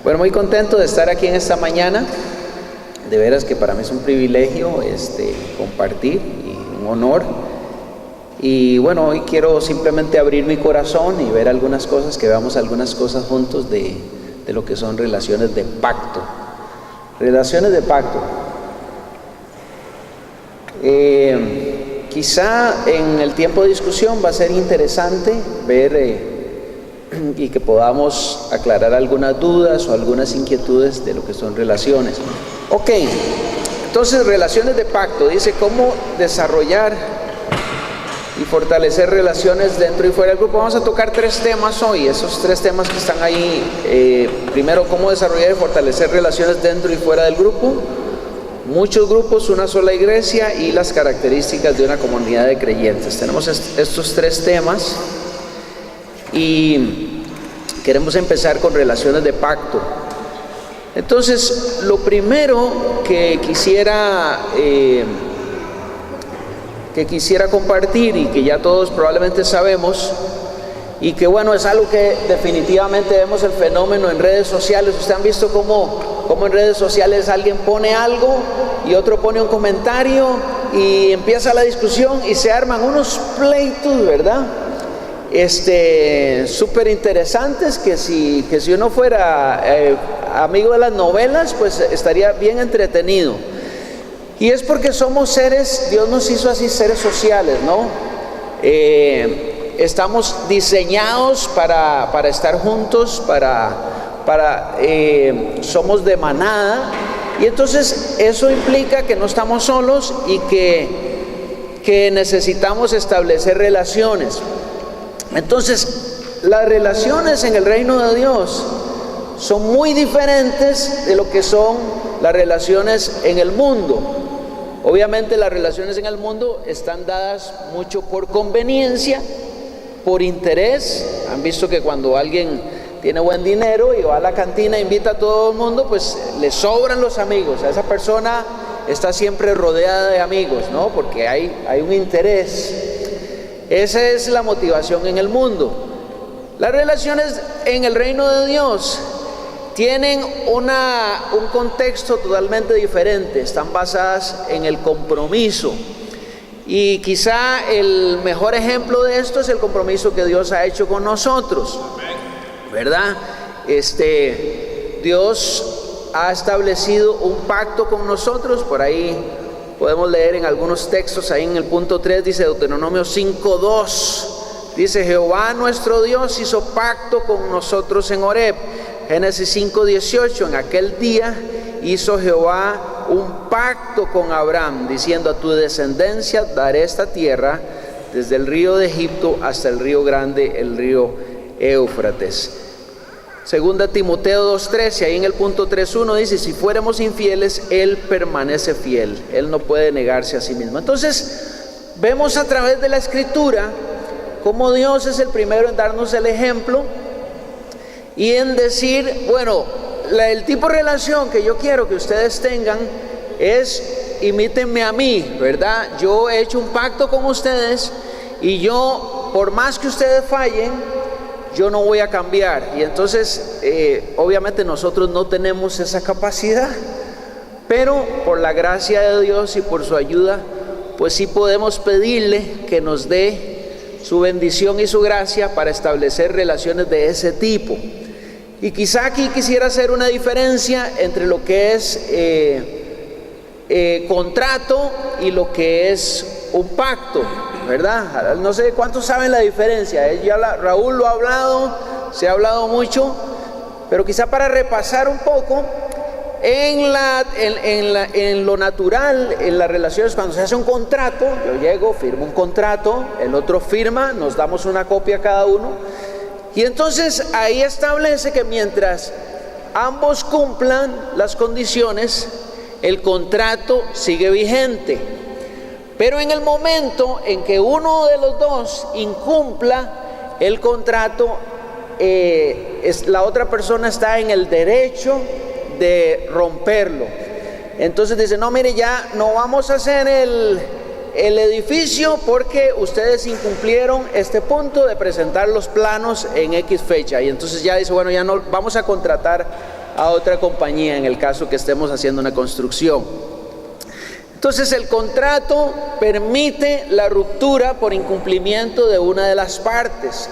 Bueno, muy contento de estar aquí en esta mañana. De veras que para mí es un privilegio compartir y un honor. Y bueno, hoy quiero simplemente abrir mi corazón y ver algunas cosas, que veamos algunas cosas juntos de lo que son relaciones de pacto. Relaciones de pacto. Quizá en el tiempo de discusión va a ser interesante ver y que podamos aclarar algunas dudas o algunas inquietudes de lo que son relaciones. Ok, entonces relaciones de pacto, dice cómo desarrollar y fortalecer relaciones dentro y fuera del grupo. Vamos a tocar 3 temas hoy, esos 3 temas que están ahí. Primero, cómo desarrollar y fortalecer relaciones dentro y fuera del grupo, muchos grupos, una sola iglesia y las características de una comunidad de creyentes. Tenemos estos 3 temas y queremos empezar con relaciones de pacto. Entonces, lo primero que quisiera compartir, y que ya todos probablemente sabemos, y que bueno, es algo que definitivamente vemos el fenómeno en redes sociales. Ustedes han visto cómo en redes sociales alguien pone algo y otro pone un comentario y empieza la discusión y se arman unos pleitos, ¿verdad? Súper interesantes, que si uno fuera amigo de las novelas, pues estaría bien entretenido. Y es porque somos seres, Dios nos hizo así, seres sociales, ¿no? Estamos diseñados para estar juntos, somos de manada, y entonces eso implica que no estamos solos y que necesitamos establecer relaciones. Entonces, las relaciones en el reino de Dios son muy diferentes de lo que son las relaciones en el mundo. Obviamente las relaciones en el mundo están dadas mucho por conveniencia, por interés. Han visto que cuando alguien tiene buen dinero y va a la cantina e invita a todo el mundo, pues le sobran los amigos. A esa persona está siempre rodeada de amigos, ¿no? Porque hay un interés. Esa es la motivación en el mundo. Las relaciones en el reino de Dios tienen un contexto totalmente diferente. Están basadas en el compromiso. Y quizá el mejor ejemplo de esto es el compromiso que Dios ha hecho con nosotros, ¿verdad? Dios ha establecido un pacto con nosotros. Por ahí podemos leer en algunos textos, ahí en el punto 3 dice Deuteronomio 5:2, dice: Jehová nuestro Dios hizo pacto con nosotros en Horeb. Génesis 5:18, en aquel día hizo Jehová un pacto con Abraham, diciendo: a tu descendencia daré esta tierra, desde el río de Egipto hasta el río grande, el río Éufrates. Segunda Timoteo 2:13, ahí en el punto 3:1 dice: si fuéramos infieles, Él permanece fiel, Él no puede negarse a sí mismo. Entonces, vemos a través de la Escritura cómo Dios es el primero en darnos el ejemplo y en decir, bueno, el tipo de relación que yo quiero que ustedes tengan es: imítenme a mí, ¿verdad? Yo he hecho un pacto con ustedes y yo, por más que ustedes fallen, yo no voy a cambiar. Y entonces obviamente nosotros no tenemos esa capacidad, pero por la gracia de Dios y por su ayuda, pues sí podemos pedirle que nos dé su bendición y su gracia para establecer relaciones de ese tipo. Y quizá aquí quisiera hacer una diferencia entre lo que es contrato y lo que es un pacto, ¿verdad? No sé cuántos saben la diferencia. Raúl lo ha hablado, se ha hablado mucho, pero quizá para repasar un poco, en lo natural, en las relaciones, cuando se hace un contrato, yo llego, firmo un contrato, el otro firma, nos damos una copia cada uno, y entonces ahí establece que mientras ambos cumplan las condiciones, el contrato sigue vigente. Pero en el momento en que uno de los dos incumpla el contrato, la otra persona está en el derecho de romperlo. Entonces dice: no, mire, ya no vamos a hacer el edificio porque ustedes incumplieron este punto de presentar los planos en X fecha. Y entonces ya dice: bueno, ya no vamos a contratar a otra compañía en el caso que estemos haciendo una construcción. Entonces el contrato permite la ruptura por incumplimiento de una de las partes,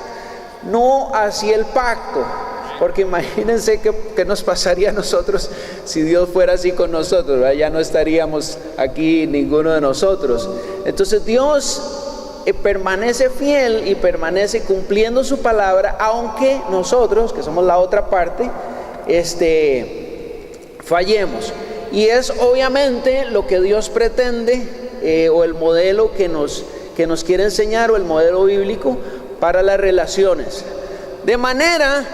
no así el pacto, porque imagínense qué nos pasaría a nosotros si Dios fuera así con nosotros, ¿verdad? Ya no estaríamos aquí ninguno de nosotros. Entonces Dios permanece fiel y permanece cumpliendo su palabra, aunque nosotros, que somos la otra parte, fallemos. Y es obviamente lo que Dios pretende, o el modelo que nos quiere enseñar, o el modelo bíblico para las relaciones. De manera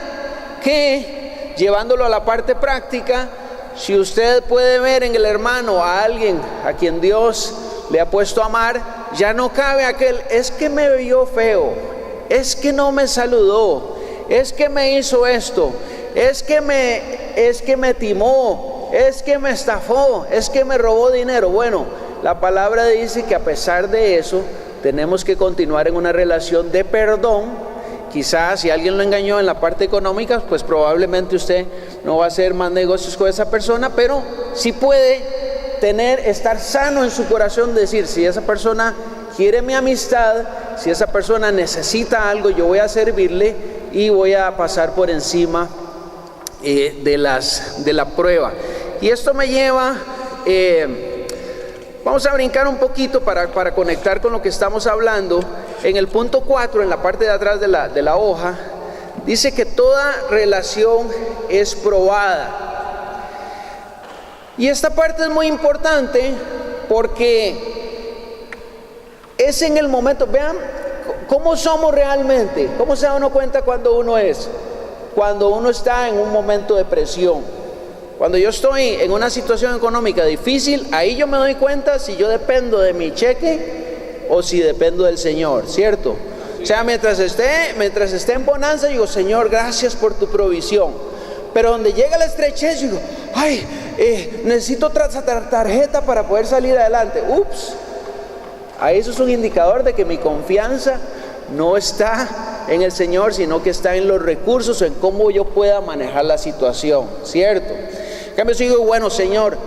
que, llevándolo a la parte práctica, si usted puede ver en el hermano a alguien a quien Dios le ha puesto a amar, ya no cabe aquel, es que me vio feo, es que no me saludó, es que me hizo esto, es que me timó, es que me estafó, es que me robó dinero. Bueno, la palabra dice que a pesar de eso, tenemos que continuar en una relación de perdón. Quizás si alguien lo engañó en la parte económica, pues probablemente usted no va a hacer más negocios con esa persona, pero sí puede estar sano en su corazón, decir, si esa persona quiere mi amistad, si esa persona necesita algo, yo voy a servirle y voy a pasar por encima de la prueba. Y esto me lleva, vamos a brincar un poquito para conectar con lo que estamos hablando. En el punto 4, en la parte de atrás de la hoja, dice que toda relación es probada. Y esta parte es muy importante porque es en el momento, vean cómo somos realmente, cómo se da uno cuenta cuando uno está en un momento de presión. Cuando yo estoy en una situación económica difícil, ahí yo me doy cuenta si yo dependo de mi cheque o si dependo del Señor, ¿cierto? O sea, mientras esté en bonanza, digo, Señor, gracias por tu provisión. Pero donde llega la estrechez, digo, ay, necesito tarjeta para poder salir adelante. Ups, ahí eso es un indicador de que mi confianza no está en el Señor, sino que está en los recursos, en cómo yo pueda manejar la situación, ¿cierto? En cambio, si digo, bueno, Señor,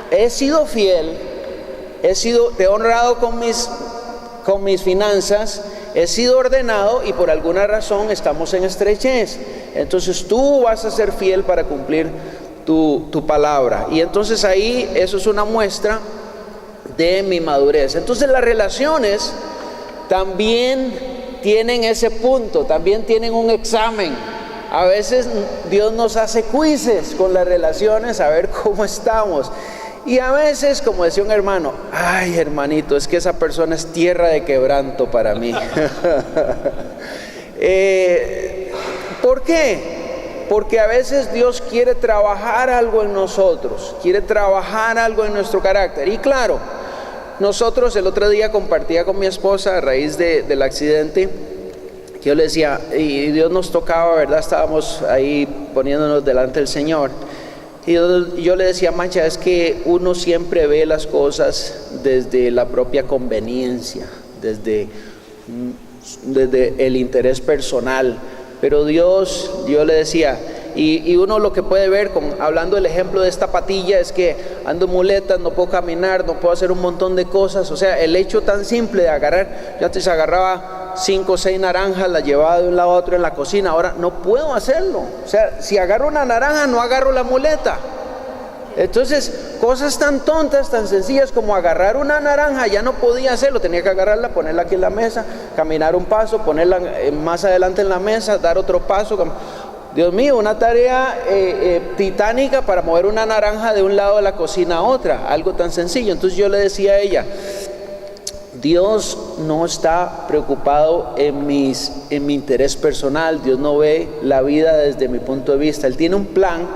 he sido fiel, te he honrado con mis finanzas, he sido ordenado y por alguna razón estamos en estrechez. Entonces tú vas a ser fiel para cumplir tu palabra. Y entonces ahí eso es una muestra de mi madurez. Entonces las relaciones también tienen ese punto, también tienen un examen. A veces Dios nos hace quizzes con las relaciones a ver cómo estamos. Y a veces, como decía un hermano, ay hermanito, es que esa persona es tierra de quebranto para mí. ¿Por qué? Porque a veces Dios quiere trabajar algo en nosotros, quiere trabajar algo en nuestro carácter. Y claro, nosotros el otro día compartía con mi esposa a raíz del accidente, que yo le decía, y Dios nos tocaba, ¿verdad? Estábamos ahí poniéndonos delante del Señor. Y yo le decía, Mancha, es que uno siempre ve las cosas desde la propia conveniencia, desde el interés personal. Pero Dios, yo le decía, y uno lo que puede ver, hablando del ejemplo de esta patilla, es que ando en muletas, no puedo caminar, no puedo hacer un montón de cosas. O sea, el hecho tan simple de agarrar, yo antes agarraba 5 o 6 naranjas, las llevaba de un lado a otro en la cocina, ahora no puedo hacerlo. O sea, si agarro una naranja, no agarro la muleta. Entonces, cosas tan tontas, tan sencillas como agarrar una naranja, ya no podía hacerlo, tenía que agarrarla, ponerla aquí en la mesa, caminar un paso, ponerla más adelante en la mesa, dar otro paso. Dios mío, una tarea titánica para mover una naranja de un lado de la cocina a otra, algo tan sencillo. Entonces yo le decía a ella, Dios no está preocupado en mi interés personal, Dios no ve la vida desde mi punto de vista, Él tiene un plan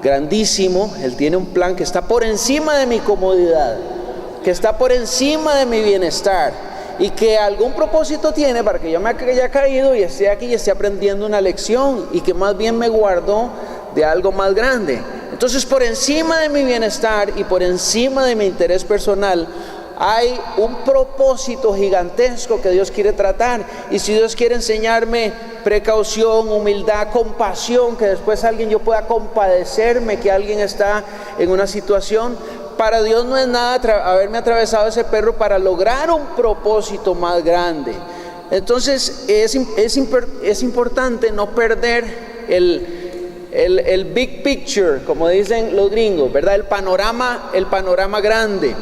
grandísimo, Él tiene un plan que está por encima de mi comodidad, que está por encima de mi bienestar y que algún propósito tiene para que yo me haya caído y esté aquí y esté aprendiendo una lección y que más bien me guardó de algo más grande. Entonces, por encima de mi bienestar y por encima de mi interés personal hay un propósito gigantesco que Dios quiere tratar. Y si Dios quiere enseñarme precaución, humildad, compasión, que después yo pueda compadecerme que alguien está en una situación. Para Dios no es nada haberme atravesado ese perro para lograr un propósito más grande. Entonces es importante no perder el big picture, como dicen los gringos, ¿verdad? El panorama grande.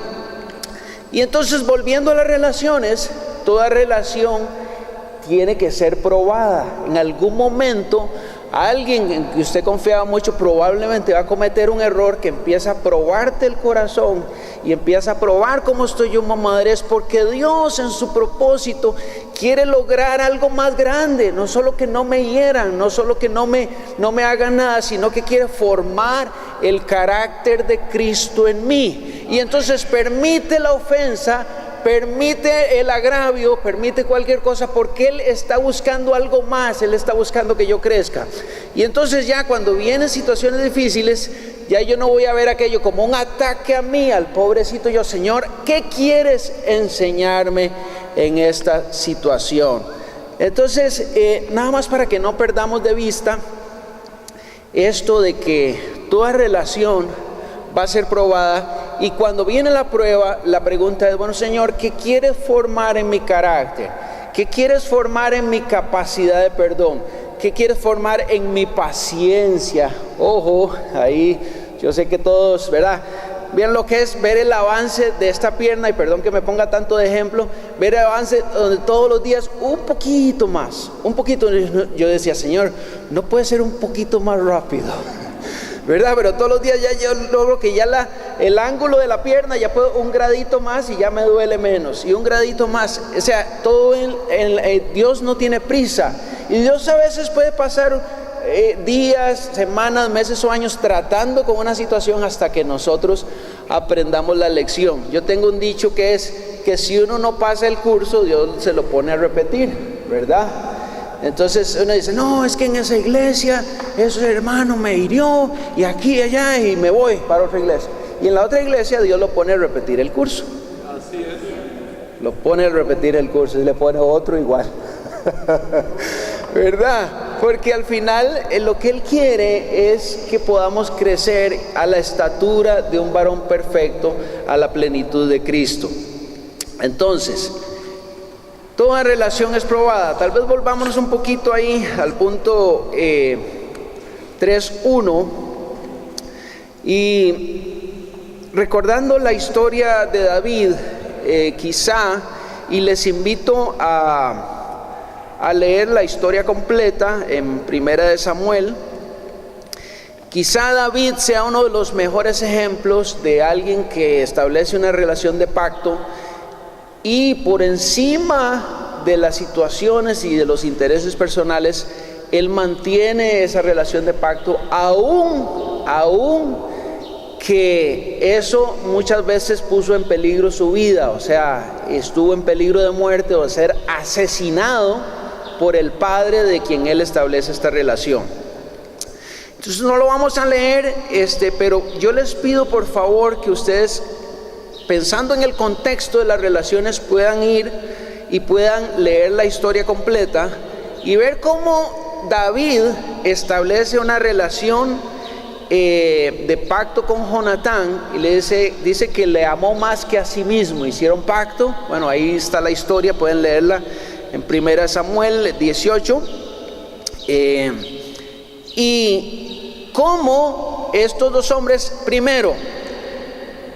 Y entonces, volviendo a las relaciones, toda relación tiene que ser probada. En algún momento, alguien en que usted confiaba mucho probablemente va a cometer un error que empieza a probarte el corazón y empieza a probar cómo estoy yo, mamadres, porque Dios en su propósito quiere lograr algo más grande. No solo que no me hieran, no solo que no me hagan nada, sino que quiere formar el carácter de Cristo en mí. Y entonces permite la ofensa, permite el agravio, permite cualquier cosa, porque Él está buscando algo más. Él está buscando que yo crezca. Y entonces ya cuando vienen situaciones difíciles, ya yo no voy a ver aquello como un ataque a mí, al pobrecito yo. Señor, ¿qué quieres enseñarme en esta situación? Entonces, nada más para que no perdamos de vista esto de que toda relación va a ser probada. Y cuando viene la prueba, la pregunta es, bueno, Señor, ¿qué quieres formar en mi carácter? ¿Qué quieres formar en mi capacidad de perdón? ¿Qué quieres formar en mi paciencia? Ojo, ahí yo sé que todos, ¿verdad? Vean lo que es ver el avance de esta pierna, y perdón que me ponga tanto de ejemplo, ver el avance donde todos los días un poquito más, un poquito. Yo decía, Señor, no puede ser un poquito más rápido, ¿verdad? Pero todos los días ya yo logro que ya el ángulo de la pierna ya puedo un gradito más y ya me duele menos, y un gradito más. O sea, todo Dios no tiene prisa, y Dios a veces puede pasar días, semanas, meses o años tratando con una situación hasta que nosotros aprendamos la lección. Yo tengo un dicho que es que si uno no pasa el curso, Dios se lo pone a repetir, ¿verdad? Entonces uno dice, no, es que en esa iglesia ese hermano me hirió, y aquí y allá, y me voy para otra iglesia. Y en la otra iglesia Dios lo pone a repetir el curso. Así es. Lo pone a repetir el curso y le pone otro igual. ¿Verdad? Porque al final lo que Él quiere es que podamos crecer a la estatura de un varón perfecto, a la plenitud de Cristo. Entonces, toda relación es probada. Tal vez volvámonos un poquito ahí al punto 3.1, y recordando la historia de David, quizá, y les invito a leer la historia completa en Primera de Samuel. Quizá David sea uno de los mejores ejemplos de alguien que establece una relación de pacto, y por encima de las situaciones y de los intereses personales, él mantiene esa relación de pacto, aún que eso muchas veces puso en peligro su vida. O sea, estuvo en peligro de muerte o de ser asesinado por el padre de quien él establece esta relación. Entonces no lo vamos a leer, pero yo les pido por favor que ustedes, pensando en el contexto de las relaciones, puedan ir y puedan leer la historia completa y ver cómo David establece una relación de pacto con Jonatán, y le dice que le amó más que a sí mismo. Hicieron pacto. Bueno, ahí está la historia, pueden leerla en 1 Samuel 18, y cómo estos dos hombres, primero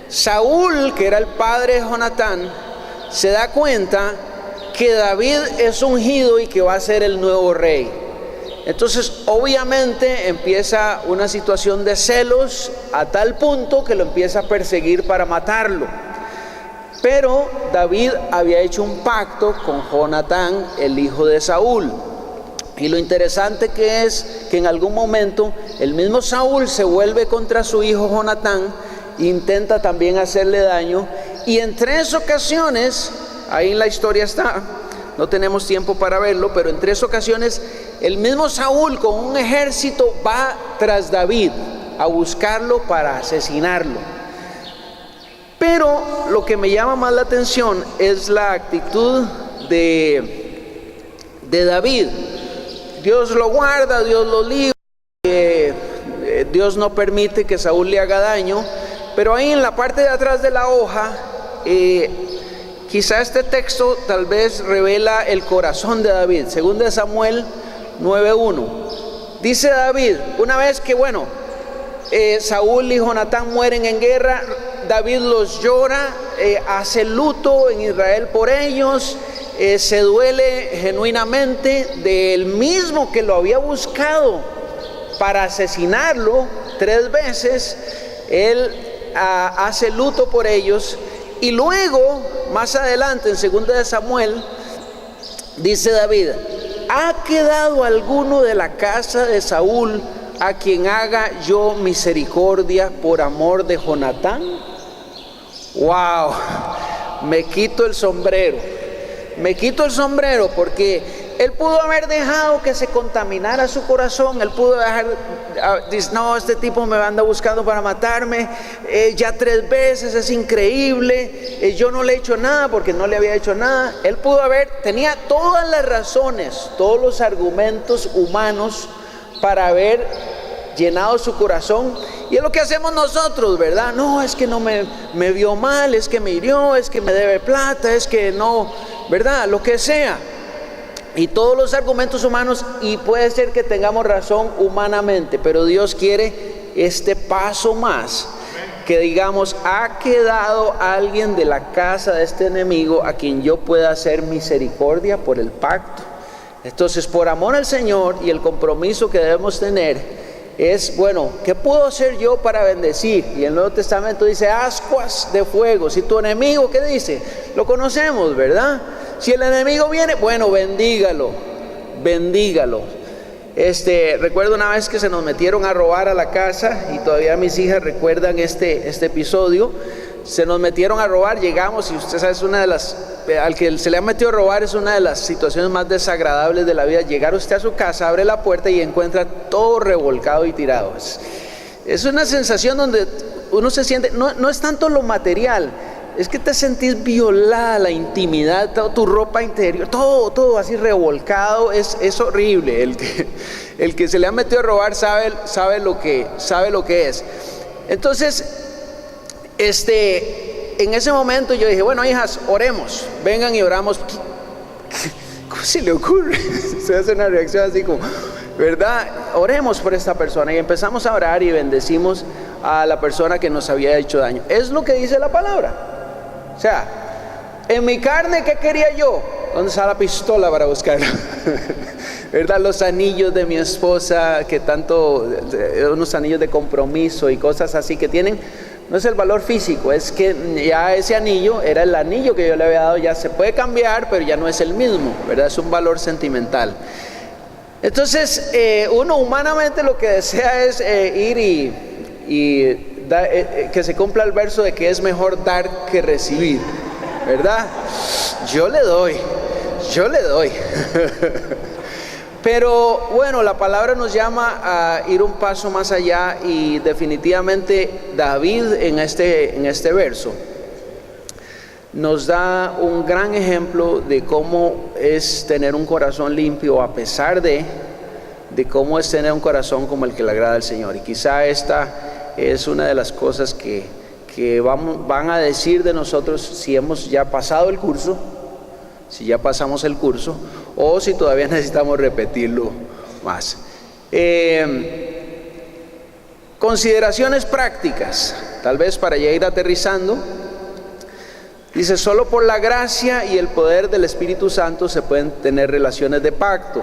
Saúl, que era el padre de Jonatán, se da cuenta que David es ungido y que va a ser el nuevo rey. Entonces obviamente empieza una situación de celos a tal punto que lo empieza a perseguir para matarlo. Pero David había hecho un pacto con Jonatán, el hijo de Saúl. Y lo interesante que es que en algún momento el mismo Saúl se vuelve contra su hijo Jonatán, intenta también hacerle daño, y en 3 ocasiones, ahí en la historia está, no tenemos tiempo para verlo, pero en 3 ocasiones el mismo Saúl con un ejército va tras David a buscarlo para asesinarlo. Pero lo que me llama más la atención es la actitud de David. Dios lo guarda, Dios lo libra, Dios no permite que Saúl le haga daño. Pero ahí en la parte de atrás de la hoja, quizá este texto tal vez revela el corazón de David. Según de Samuel 9:1, dice David, una vez que Saúl y Jonatán mueren en guerra, David los llora, hace luto en Israel por ellos, se duele genuinamente del mismo que lo había buscado para asesinarlo 3 veces. Él hace luto por ellos, y luego más adelante en 2 de Samuel dice David: ¿ha quedado alguno de la casa de Saúl a quien haga yo misericordia por amor de Jonatán? Wow, me quito el sombrero, porque él pudo haber dejado que se contaminara su corazón. Él pudo dejar, dice, no, este tipo me anda buscando para matarme, ya 3 veces, es increíble, yo no le he hecho nada, porque no le había hecho nada. Él tenía todas las razones, todos los argumentos humanos para haber llenado su corazón. Y es lo que hacemos nosotros, ¿verdad? No, es que no me vio mal, es que me hirió, es que me debe plata, es que no, ¿verdad? Lo que sea. Y todos los argumentos humanos, y puede ser que tengamos razón humanamente, pero Dios quiere este paso más, que digamos: ha quedado alguien de la casa de este enemigo a quien yo pueda hacer misericordia por el pacto. Entonces, por amor al Señor y el compromiso que debemos tener, es, ¿qué puedo hacer yo para bendecir? Y el Nuevo Testamento dice: ascuas de fuego. Si tu enemigo, ¿qué dice? Lo conocemos, ¿verdad? Si el enemigo viene, bendígalo. Recuerdo una vez que se nos metieron a robar a la casa, y todavía mis hijas recuerdan este episodio. Se nos metieron a robar, llegamos, y usted sabe, al que se le ha metido a robar es una de las situaciones más desagradables de la vida. Llegar usted a su casa, abre la puerta y encuentra todo revolcado y tirado. Es una sensación donde uno se siente, no es tanto lo material, es que te sentís violada, la intimidad, toda tu ropa interior, todo así revolcado. Es horrible. El que se le ha metido a robar sabe lo que es. Entonces, en ese momento yo dije: hijas, oremos, vengan y oramos. ¿Cómo se le ocurre? Se hace una reacción así como, ¿verdad? Oremos por esta persona. Y empezamos a orar y bendecimos a la persona que nos había hecho daño. Es lo que dice la palabra. O sea, en mi carne, ¿qué quería yo? ¿Dónde está la pistola para buscarla? ¿Verdad? Los anillos de mi esposa, que tanto, unos anillos de compromiso y cosas así que tienen. No es el valor físico, es que ya ese anillo era el anillo que yo le había dado, ya se puede cambiar, pero ya no es el mismo, ¿verdad? Es un valor sentimental. Entonces, uno humanamente lo que desea es ir y que se cumpla el verso de que es mejor dar que recibir, ¿verdad? Yo le doy. Pero la palabra nos llama a ir un paso más allá, y definitivamente David en este verso nos da un gran ejemplo de cómo es tener un corazón limpio, a pesar de cómo es tener un corazón como el que le agrada al Señor. Y quizá esta es una de las cosas que van a decir de nosotros si hemos ya pasado el curso, si ya pasamos el curso, o si todavía necesitamos repetirlo más. Consideraciones prácticas, tal vez para ya ir aterrizando. Dice: solo por la gracia y el poder del Espíritu Santo se pueden tener relaciones de pacto.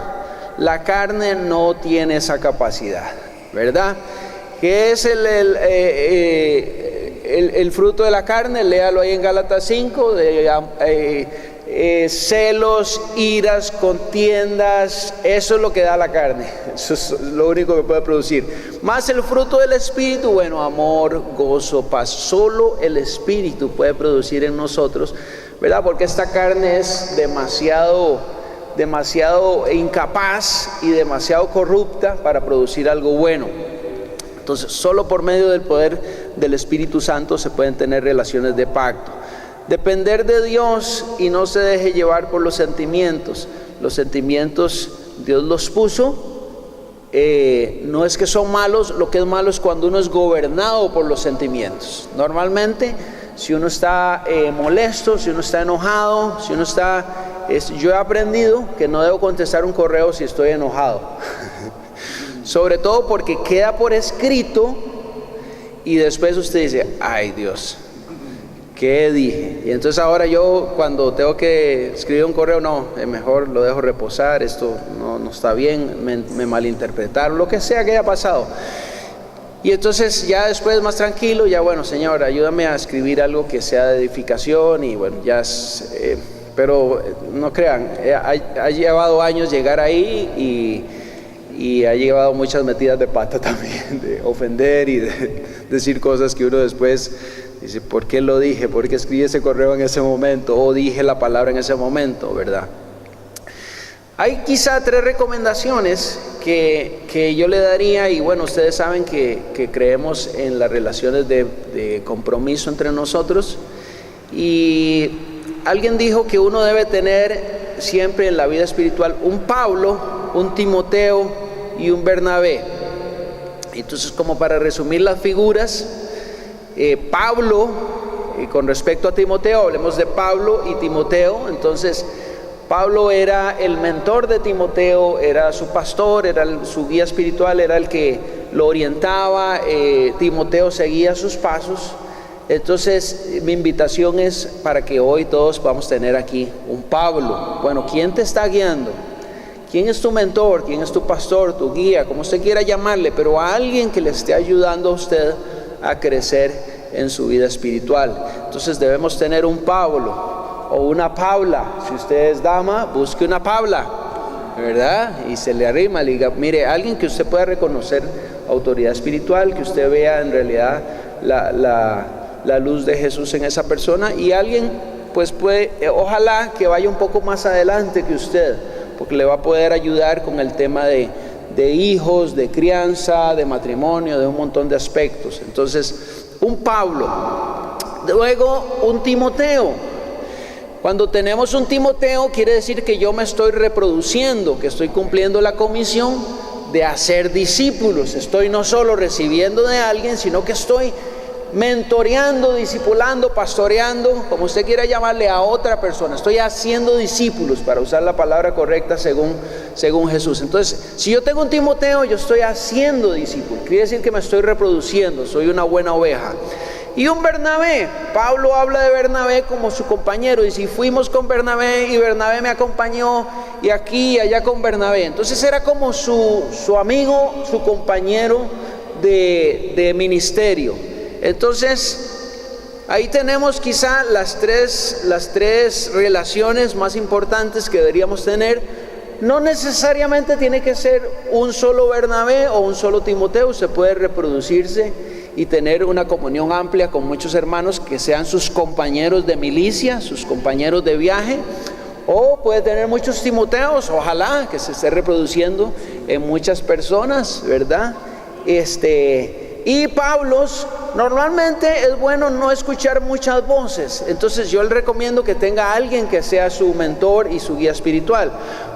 La carne no tiene esa capacidad, ¿verdad? ¿Qué es el fruto de la carne? Léalo ahí en Gálatas 5, celos, iras, contiendas. Eso es lo que da la carne, eso es lo único que puede producir. Más el fruto del Espíritu, amor, gozo, paz. Solo el Espíritu puede producir en nosotros, ¿verdad? Porque esta carne es demasiado incapaz y demasiado corrupta para producir algo bueno. Entonces, solo por medio del poder del Espíritu Santo se pueden tener relaciones de pacto. Depender de Dios y no se deje llevar por los sentimientos. Los sentimientos Dios los puso. No es que son malos, lo que es malo es cuando uno es gobernado por los sentimientos. Normalmente, si uno está molesto, si uno está enojado, si uno está... yo he aprendido que no debo contestar un correo si estoy enojado. Sobre todo porque queda por escrito y después usted dice, ay Dios, ¿qué dije? Y entonces ahora yo cuando tengo que escribir un correo, no, mejor lo dejo reposar, esto no está bien, me malinterpretaron, lo que sea que haya pasado. Y entonces ya después más tranquilo, ya bueno, Señor, ayúdame a escribir algo que sea de edificación y bueno, ya pero no crean, ha llevado años llegar ahí y ha llevado muchas metidas de pata también, de ofender y de decir cosas que uno después dice, ¿por qué lo dije? ¿Por qué escribí ese correo en ese momento? O dije la palabra en ese momento, ¿verdad? Hay quizá 3 recomendaciones que yo le daría, y bueno, ustedes saben que creemos en las relaciones de compromiso entre nosotros, y alguien dijo que uno debe tener siempre en la vida espiritual un Pablo, un Timoteo y un Bernabé. Entonces, como para resumir las figuras, Pablo, con respecto a Timoteo, hablemos de Pablo y Timoteo. Entonces, Pablo era el mentor de Timoteo, era su pastor, era su guía espiritual, era el que lo orientaba. Timoteo seguía sus pasos. Entonces mi invitación es para que hoy todos vamos a tener aquí un Pablo. Bueno, ¿quién te está guiando? ¿Quién es tu mentor? ¿Quién es tu pastor, tu guía? Como usted quiera llamarle, pero a alguien que le esté ayudando a usted a crecer en su vida espiritual. Entonces debemos tener un Pablo o una Paula. Si usted es dama, busque una Paula, ¿verdad? Y se le arrima, le diga, mire, alguien que usted pueda reconocer autoridad espiritual, que usted vea en realidad la luz de Jesús en esa persona, y alguien pues puede, ojalá que vaya un poco más adelante que usted, porque le va a poder ayudar con el tema de hijos, de crianza, de matrimonio, de un montón de aspectos. Entonces, un Pablo, luego un Timoteo. Cuando tenemos un Timoteo, quiere decir que yo me estoy reproduciendo, que estoy cumpliendo la comisión de hacer discípulos. Estoy no solo recibiendo de alguien, sino que estoy mentoreando, discipulando, pastoreando, como usted quiera llamarle, a otra persona. Estoy haciendo discípulos, para usar la palabra correcta según Jesús. Entonces, si yo tengo un Timoteo, yo estoy haciendo discípulos. Quiere decir que me estoy reproduciendo, soy una buena oveja. Y un Bernabé, Pablo habla de Bernabé como su compañero, y si fuimos con Bernabé y Bernabé me acompañó, y aquí y allá con Bernabé, entonces era como su amigo, su compañero de ministerio. Entonces ahí tenemos quizá las tres relaciones más importantes que deberíamos tener. No necesariamente tiene que ser un solo Bernabé o un solo Timoteo. Usted puede reproducirse y tener una comunión amplia con muchos hermanos que sean sus compañeros de milicia, sus compañeros de viaje, o puede tener muchos Timoteos, ojalá que se esté reproduciendo en muchas personas, ¿verdad? Y Pablos, normalmente es bueno no escuchar muchas voces. Entonces yo le recomiendo que tenga a alguien que sea su mentor y su guía espiritual,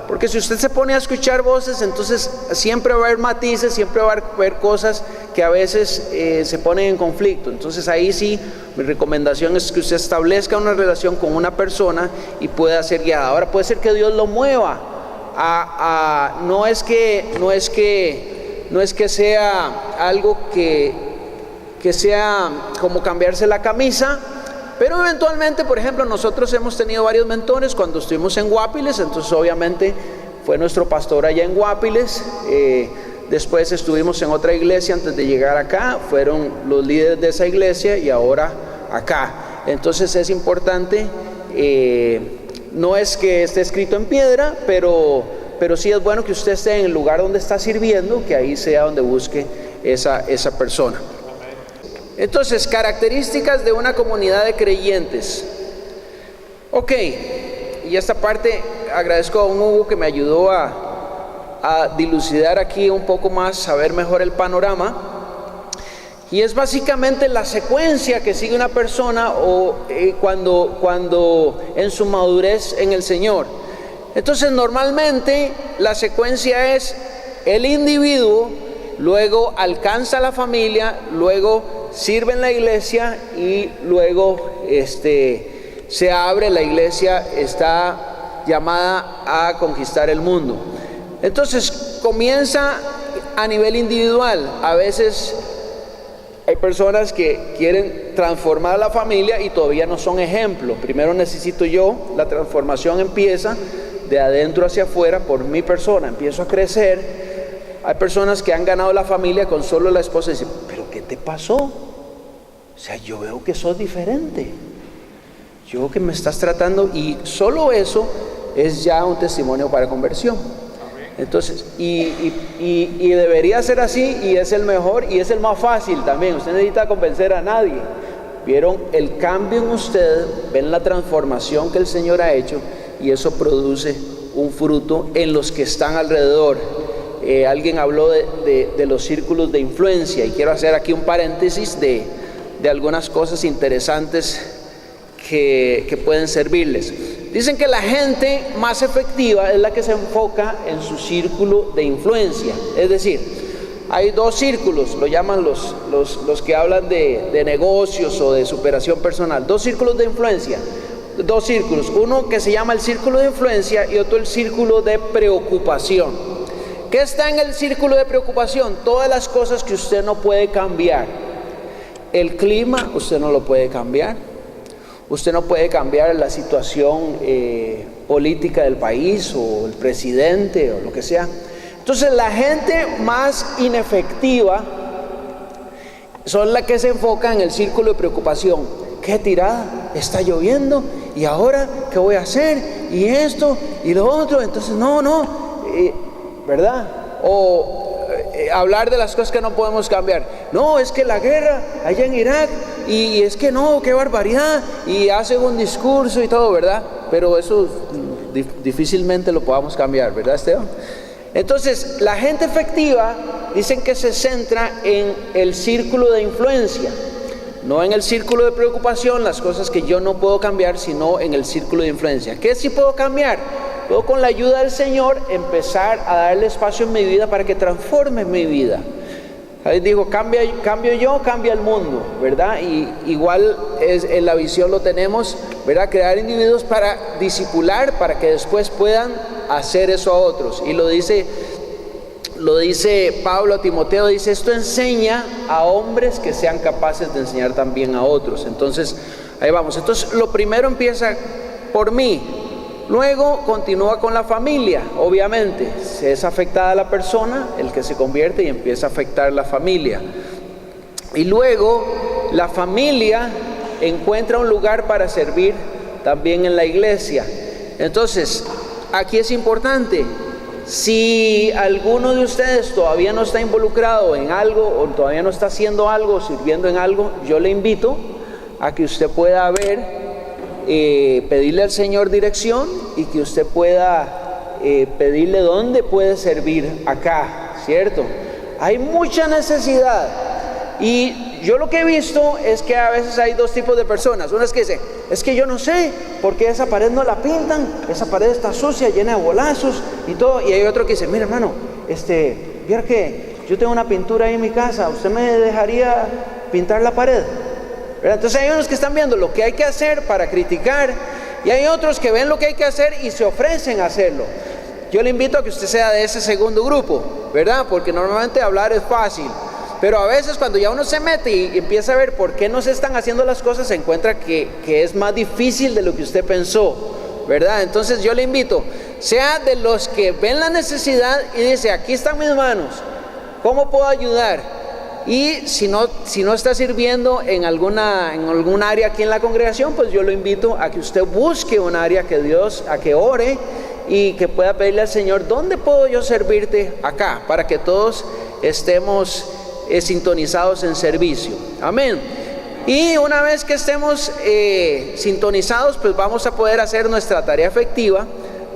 porque si usted se pone a escuchar voces, entonces siempre va a haber matices, siempre va a haber cosas que a veces se ponen en conflicto. Entonces ahí sí, mi recomendación es que usted establezca una relación con una persona y pueda ser guiada. Ahora puede ser que Dios lo mueva no es que sea algo que sea como cambiarse la camisa, pero eventualmente, por ejemplo, nosotros hemos tenido varios mentores cuando estuvimos en Guapiles. Entonces obviamente fue nuestro pastor allá en Guapiles. Después estuvimos en otra iglesia antes de llegar acá, fueron los líderes de esa iglesia, y ahora acá. Entonces es importante, no es que esté escrito en piedra, pero sí es bueno que usted esté en el lugar donde está sirviendo, que ahí sea donde busque esa persona. Entonces, características de una comunidad de creyentes. Ok, y esta parte agradezco a un Hugo que me ayudó a dilucidar aquí un poco más, a ver mejor el panorama. Y es básicamente la secuencia que sigue una persona cuando en su madurez en el Señor. Entonces normalmente la secuencia es el individuo, luego alcanza la familia, luego sirve en la iglesia y luego se abre, la iglesia está llamada a conquistar el mundo. Entonces comienza a nivel individual. A veces hay personas que quieren transformar la familia y todavía no son ejemplo. Primero necesito yo, la transformación empieza de adentro hacia afuera por mi persona, empiezo a crecer. Hay personas que han ganado la familia con solo la esposa y dicen, ¿pero qué te pasó? O sea, yo veo que sos diferente, yo veo que me estás tratando, y solo eso es ya un testimonio para conversión. Entonces, y debería ser así, y es el mejor y es el más fácil también. Usted necesita convencer a nadie. Vieron el cambio en usted, ven la transformación que el Señor ha hecho, y eso produce un fruto en los que están alrededor. Alguien habló de los círculos de influencia, y quiero hacer aquí un paréntesis de algunas cosas interesantes que pueden servirles. Dicen que la gente más efectiva es la que se enfoca en su círculo de influencia. Es decir, hay dos círculos, lo llaman los que hablan de negocios o de superación personal. Dos círculos de influencia. Dos círculos, uno que se llama el círculo de influencia y otro el círculo de preocupación. ¿Qué está en el círculo de preocupación? Todas las cosas que usted no puede cambiar. El clima usted no lo puede cambiar, usted no puede cambiar la situación política del país o el presidente o lo que sea. Entonces la gente más inefectiva son las que se enfocan en el círculo de preocupación. ¿Qué tirada? Está lloviendo, y ahora ¿qué voy a hacer? Y esto y lo otro. Entonces ¿verdad? O hablar de las cosas que no podemos cambiar. No, es que la guerra allá en Irak, y es que no, qué barbaridad, y hacen un discurso y todo, ¿verdad? Pero eso difícilmente lo podamos cambiar, ¿verdad, Esteban? Entonces la gente efectiva dicen que se centra en el círculo de influencia, no en el círculo de preocupación, las cosas que yo no puedo cambiar, sino en el círculo de influencia. ¿Qué sí puedo cambiar? Puedo, con la ayuda del Señor, empezar a darle espacio en mi vida para que transforme mi vida. Digo, cambio yo, cambia el mundo, ¿verdad? Y igual en la visión lo tenemos, ¿verdad? Crear individuos para discipular, para que después puedan hacer eso a otros. Y lo dice Pablo a Timoteo, dice, esto enseña a hombres que sean capaces de enseñar también a otros. Entonces, ahí vamos. Entonces, lo primero empieza por mí. Luego continúa con la familia, obviamente. Se es afectada la persona, el que se convierte, y empieza a afectar la familia. Y luego la familia encuentra un lugar para servir también en la iglesia. Entonces, aquí es importante, si alguno de ustedes todavía no está involucrado en algo, o todavía no está haciendo algo, sirviendo en algo, yo le invito a que usted pueda ver, pedirle al Señor dirección, y que usted pueda pedirle dónde puede servir acá, ¿cierto? Hay mucha necesidad, y yo lo que he visto es que a veces hay dos tipos de personas. Unas que dicen, es que yo no sé por qué esa pared no la pintan, esa pared está sucia, llena de bolazos y todo. Y hay otro que dice, mira hermano, viera que yo tengo una pintura ahí en mi casa, ¿usted me dejaría pintar la pared? ¿Verdad? Entonces hay unos que están viendo lo que hay que hacer para criticar, y hay otros que ven lo que hay que hacer y se ofrecen a hacerlo. Yo le invito a que usted sea de ese segundo grupo, ¿verdad? Porque normalmente hablar es fácil, pero a veces cuando ya uno se mete y empieza a ver por qué no se están haciendo las cosas, se encuentra que es más difícil de lo que usted pensó, ¿verdad? Entonces yo le invito, sea de los que ven la necesidad y dice, aquí están mis manos, ¿cómo puedo ayudar? Y si no está sirviendo en algún área aquí en la congregación, pues yo lo invito a que usted busque un área a que ore y que pueda pedirle al Señor, ¿dónde puedo yo servirte acá? Para que todos estemos sintonizados en servicio. Amén. Y una vez que estemos sintonizados, pues vamos a poder hacer nuestra tarea efectiva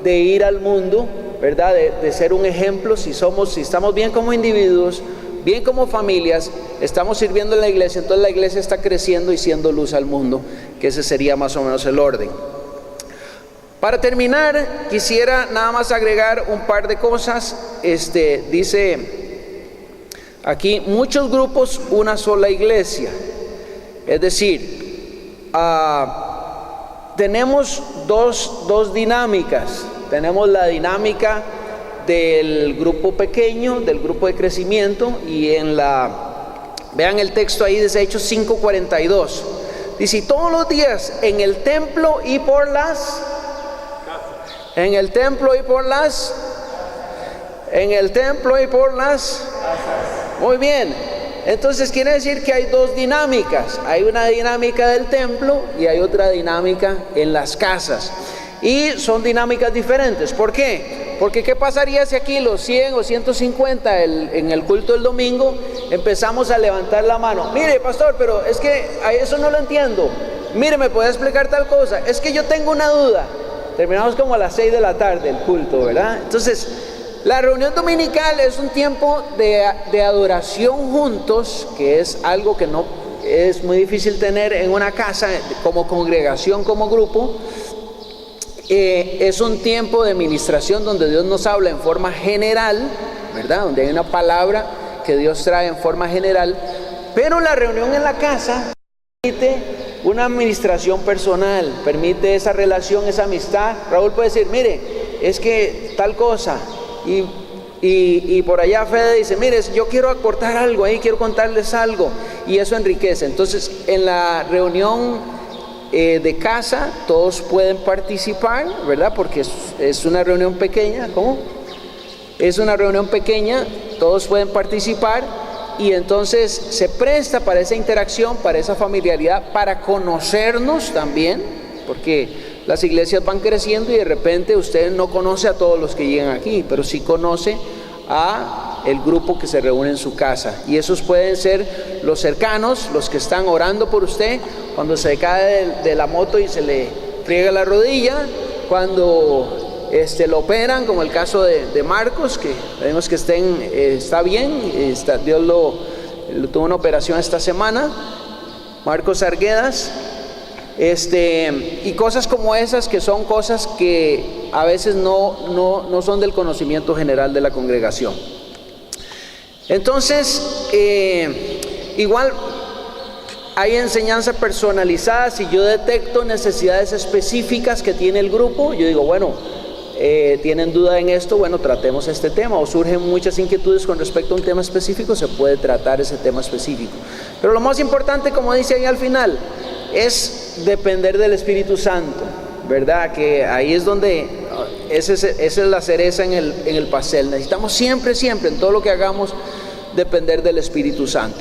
de ir al mundo, ¿verdad? De ser un ejemplo. Si estamos bien como individuos, bien como familias, estamos sirviendo en la iglesia, entonces la iglesia está creciendo y siendo luz al mundo, que ese sería más o menos el orden. Para terminar, quisiera nada más agregar un par de cosas. Dice aquí, muchos grupos, una sola iglesia. Es decir, tenemos dos dinámicas. Tenemos la dinámica del grupo pequeño, del grupo de crecimiento, y vean el texto ahí de Hechos 5:42. Dice, todos los días en el templo y por las muy bien. Entonces quiere decir que hay dos dinámicas. Hay una dinámica del templo y hay otra dinámica en las casas, y son dinámicas diferentes. ¿Por qué? Porque ¿qué pasaría si aquí los 100 o 150 en el culto del domingo empezamos a levantar la mano? Mire, pastor, pero es que a eso no lo entiendo. Mire, ¿me puede explicar tal cosa? Es que yo tengo una duda. Terminamos como a las 6 de la tarde el culto, ¿verdad? Entonces, la reunión dominical es un tiempo de adoración juntos, que es algo que no es muy difícil tener en una casa como congregación, como grupo. Es un tiempo de ministración donde Dios nos habla en forma general, ¿verdad? Donde hay una palabra que Dios trae en forma general, pero la reunión en la casa permite una administración personal, permite esa relación, esa amistad. Raúl puede decir, mire, es que tal cosa, y por allá Fede dice, mire, yo quiero aportar algo ahí, quiero contarles algo, y eso enriquece. Entonces, en la reunión de casa todos pueden participar, ¿verdad? Porque es una reunión pequeña. ¿Cómo? Es una reunión pequeña, todos pueden participar, y entonces se presta para esa interacción, para esa familiaridad, para conocernos también, porque las iglesias van creciendo y de repente usted no conoce a todos los que llegan aquí, pero sí conoce a el grupo que se reúne en su casa, y esos pueden ser los cercanos, los que están orando por usted cuando se cae de la moto y se le friega la rodilla, cuando lo operan, como el caso de Marcos, que vemos que está bien, Dios lo tuvo una operación esta semana, Marcos Arguedas, y cosas como esas, que son cosas que a veces no son del conocimiento general de la congregación. Entonces, igual hay enseñanza personalizada. Si yo detecto necesidades específicas que tiene el grupo, yo digo, bueno, tienen duda en esto, bueno, tratemos este tema. O surgen muchas inquietudes con respecto a un tema específico, se puede tratar ese tema específico. Pero lo más importante, como dice ahí al final, es depender del Espíritu Santo, ¿verdad? Que ahí es donde, esa es la cereza en el pastel. Necesitamos siempre, en todo lo que hagamos, depender del Espíritu Santo.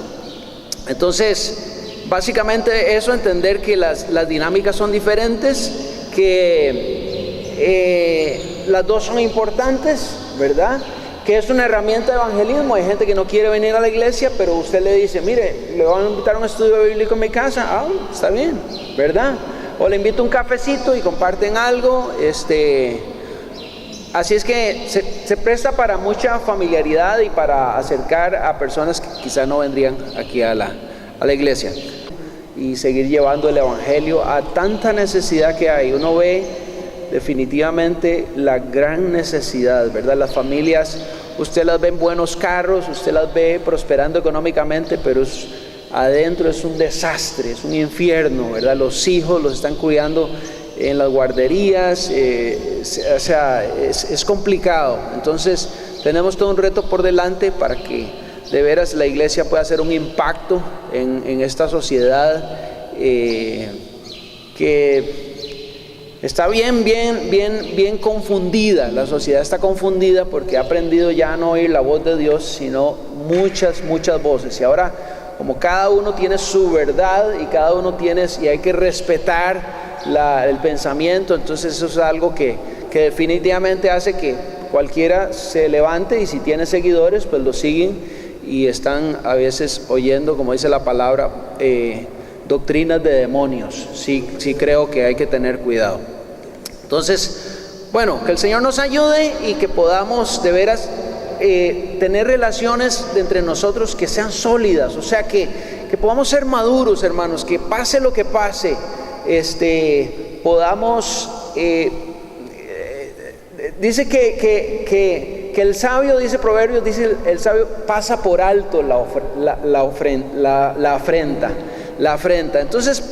Entonces, básicamente eso, entender que las dinámicas son diferentes, que las dos son importantes, ¿verdad? Que es una herramienta de evangelismo. Hay gente que no quiere venir a la iglesia, pero usted le dice, mire, le van a invitar a un estudio bíblico en mi casa, está bien, ¿verdad? O le invito un cafecito y comparten algo, así es que se presta para mucha familiaridad y para acercar a personas que quizá no vendrían aquí a la iglesia, y seguir llevando el evangelio a tanta necesidad que hay. Uno ve definitivamente la gran necesidad, ¿verdad? Las familias, usted las ve en buenos carros, usted las ve prosperando económicamente, pero adentro es un desastre, es un infierno, ¿verdad? Los hijos los están cuidando en las guarderías, o sea, es complicado. Entonces tenemos todo un reto por delante para que de veras la iglesia pueda hacer un impacto en esta sociedad que está bien confundida. La sociedad está confundida porque ha aprendido ya a no oír la voz de Dios, sino muchas voces. Y ahora, como cada uno tiene su verdad y hay que respetar el pensamiento, entonces eso es algo que definitivamente hace que cualquiera se levante, y si tiene seguidores, pues lo siguen y están a veces oyendo, como dice la palabra, doctrinas de demonios. Sí creo que hay que tener cuidado. Entonces, bueno, que el Señor nos ayude y que podamos de veras tener relaciones entre nosotros que sean sólidas, o sea, que podamos ser maduros, hermanos, que pase lo que pase, podamos Dice que el sabio, dice Proverbios, dice el sabio pasa por alto la afrenta. Entonces,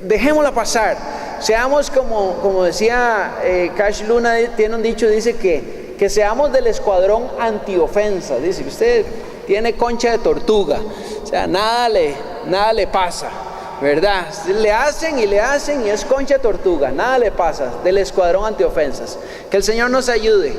dejémosla pasar. Seamos como decía Cash Luna, tiene un dicho, dice que seamos del escuadrón antiofensa. Dice que usted tiene concha de tortuga, o sea, nada le pasa, ¿verdad? Le hacen y es concha de tortuga, nada le pasa, del escuadrón antiofensas. Que el Señor nos ayude.